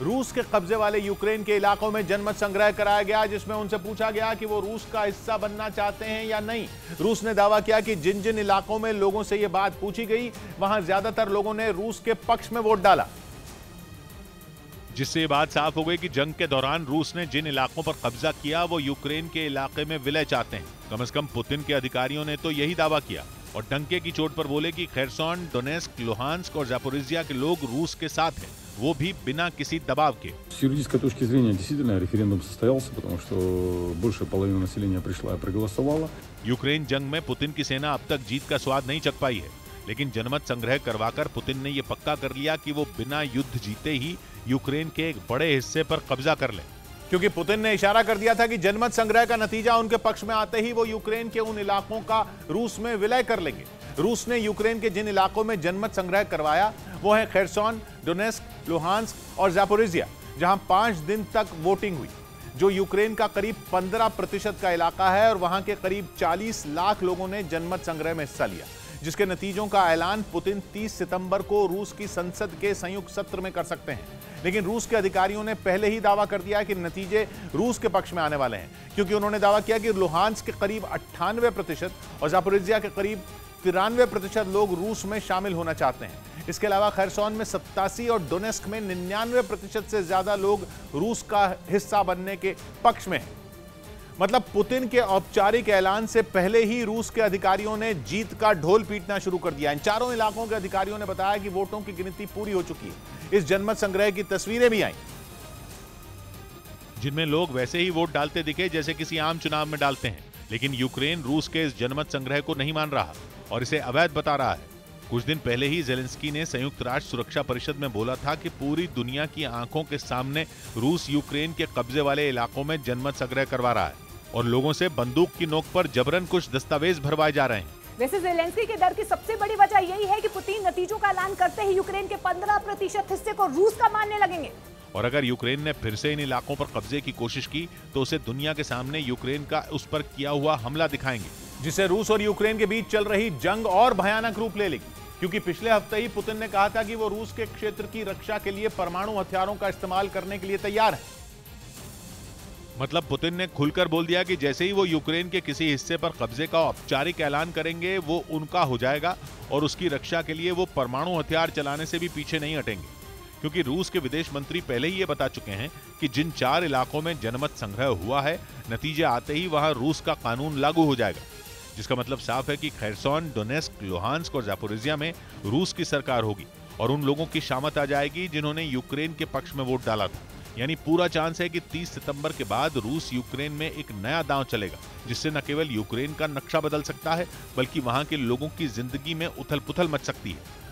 रूस के कब्जे वाले यूक्रेन के इलाकों में जनमत संग्रह कराया गया, जिसमें उनसे पूछा गया कि वो रूस का हिस्सा बनना चाहते हैं या नहीं। रूस ने दावा किया कि जिन जिन इलाकों में लोगों से यह बात पूछी गई, वहां ज्यादातर लोगों ने रूस के पक्ष में वोट डाला, जिससे ये बात साफ हो गई कि जंग के दौरान रूस ने जिन इलाकों पर कब्जा किया वो यूक्रेन के इलाके में विलय चाहते हैं। कम से कम पुतिन के अधिकारियों ने तो यही दावा किया और डंके की चोट पर बोले कि खेरसोन, डोनेस्क, लुहांस्क और ज़ापोरिज्जिया के लोग रूस के साथ हैं, वो भी बिना किसी दबाव के। С юридической точки зрения действительно референдум состоялся, потому что большая половина населения пришла и проголосовала. यूक्रेन जंग में पुतिन की सेना अब तक जीत का स्वाद नहीं चख पाई है, लेकिन जनमत संग्रह करवाकर पुतिन ने ये पक्का कर लिया कि वो बिना युद्ध जीते ही यूक्रेन के एक बड़े हिस्से पर कब्जा कर ले। क्योंकि पुतिन ने इशारा कर दिया था कि जनमत संग्रह का नतीजा उनके पक्ष में आते ही वो यूक्रेन के उन इलाकों का रूस में विलय कर लेंगे। रूस ने यूक्रेन के जिन इलाकों में जनमत संग्रह करवाया वो है खेरसोन, डोनेस्क, लुहांस्क और ज़ापोरिज्जिया, जहां 5 दिन तक वोटिंग हुई, जो यूक्रेन का करीब 15% का इलाका है और वहां के करीब 40 लाख लोगों ने जनमत संग्रह में हिस्सा लिया, जिसके नतीजों का ऐलान पुतिन 30 सितंबर को रूस की संसद के संयुक्त सत्र में कर सकते हैं। लेकिन रूस के अधिकारियों ने पहले ही दावा कर दिया कि नतीजे रूस के पक्ष में आने वाले हैं, क्योंकि उन्होंने दावा किया कि लुहांस्क के करीब 98% और ज़ापोरिज्जिया के करीब 93% लोग रूस में शामिल होना चाहते हैं। इसके अलावा खेरसोन में 87 और डोनेस्क में 99% से ज्यादा लोग रूस का हिस्सा बनने के पक्ष में हैं। मतलब पुतिन के औपचारिक ऐलान से पहले ही रूस के अधिकारियों ने जीत का ढोल पीटना शुरू कर दिया। इन चारों इलाकों के अधिकारियों ने बताया कि वोटों की गिनती पूरी हो चुकी है। इस जनमत संग्रह की तस्वीरें भी आईं, जिनमें लोग वैसे ही वोट डालते दिखे जैसे किसी आम चुनाव में डालते हैं। लेकिन यूक्रेन रूस के इस जनमत संग्रह को नहीं मान रहा और इसे अवैध बता रहा है। कुछ दिन पहले ही जेलेंस्की ने संयुक्त राष्ट्र सुरक्षा परिषद में बोला था कि पूरी दुनिया की आंखों के सामने रूस यूक्रेन के कब्जे वाले इलाकों में जनमत संग्रह करवा रहा है और लोगों से बंदूक की नोक पर जबरन कुछ दस्तावेज भरवाए जा रहे हैं। वैसे जेलेंस्की के डर की सबसे बड़ी वजह यही है कि पुतिन नतीजों का ऐलान करते ही यूक्रेन के 15% हिस्से को रूस का मानने लगेंगे। और अगर यूक्रेन ने फिर से इन इलाकों पर कब्जे की कोशिश की तो उसे दुनिया के सामने यूक्रेन का उस पर किया हुआ हमला दिखाएंगे, जिससे रूस और यूक्रेन के बीच चल रही जंग और भयानक रूप ले लेगी। क्योंकि पिछले हफ्ते ही पुतिन ने कहा था कि वो रूस के क्षेत्र की रक्षा के लिए परमाणु हथियारों का इस्तेमाल करने के लिए तैयार है। मतलब पुतिन ने खुलकर बोल दिया कि जैसे ही वो यूक्रेन के किसी हिस्से पर कब्जे का औपचारिक ऐलान करेंगे वो उनका हो जाएगा और उसकी रक्षा के लिए वो परमाणु हथियार चलाने से भी पीछे नहीं हटेंगे। क्योंकि रूस के विदेश मंत्री पहले ही ये बता चुके हैं कि जिन 4 इलाकों में जनमत संग्रह हुआ है, नतीजे आते ही वहां रूस का कानून लागू हो जाएगा, जिसका मतलब साफ है कि खेरसोन, डोनेस्क, लुहांस्क और ज़ापोरिज्जिया में रूस की सरकार होगी और उन लोगों की शामत आ जाएगी जिन्होंने यूक्रेन के पक्ष में वोट डाला था। यानी पूरा चांस है कि 30 सितंबर के बाद रूस यूक्रेन में एक नया दांव चलेगा, जिससे न केवल यूक्रेन का नक्शा बदल सकता है बल्कि वहां के लोगों की जिंदगी में उथल-पुथल मच सकती है।